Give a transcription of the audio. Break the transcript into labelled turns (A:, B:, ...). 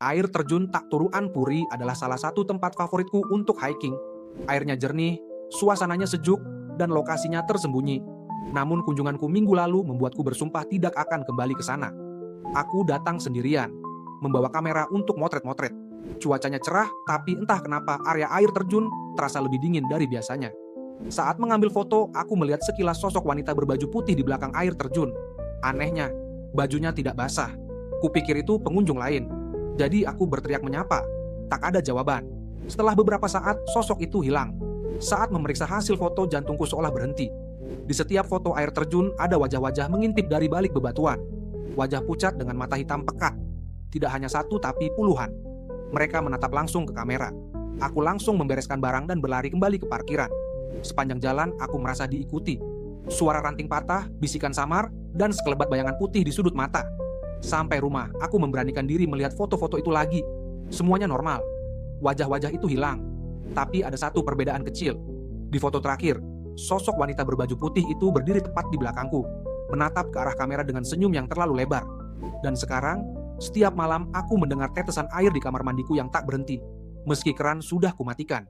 A: Air terjun Tak Turuan Puri adalah salah satu tempat favoritku untuk hiking. Airnya jernih, suasananya sejuk, dan lokasinya tersembunyi. Namun kunjunganku minggu lalu membuatku bersumpah tidak akan kembali ke sana. Aku datang sendirian, membawa kamera untuk motret-motret. Cuacanya cerah, tapi entah kenapa area air terjun terasa lebih dingin dari biasanya. Saat mengambil foto, aku melihat sekilas sosok wanita berbaju putih di belakang air terjun. Anehnya, bajunya tidak basah. Kupikir itu pengunjung lain. Jadi aku berteriak menyapa. Tak ada jawaban. Setelah beberapa saat, sosok itu hilang. Saat memeriksa hasil foto, jantungku seolah berhenti. Di setiap foto air terjun, ada wajah-wajah mengintip dari balik bebatuan. Wajah pucat dengan mata hitam pekat. Tidak hanya satu, tapi puluhan. Mereka menatap langsung ke kamera. Aku langsung membereskan barang dan berlari kembali ke parkiran. Sepanjang jalan, aku merasa diikuti. Suara ranting patah, bisikan samar, dan sekelebat bayangan putih di sudut mata. Sampai rumah, aku memberanikan diri melihat foto-foto itu lagi. Semuanya normal. Wajah-wajah itu hilang. Tapi ada satu perbedaan kecil. Di foto terakhir, sosok wanita berbaju putih itu berdiri tepat di belakangku, menatap ke arah kamera dengan senyum yang terlalu lebar. Dan sekarang, setiap malam aku mendengar tetesan air di kamar mandiku yang tak berhenti, meski keran sudah kumatikan.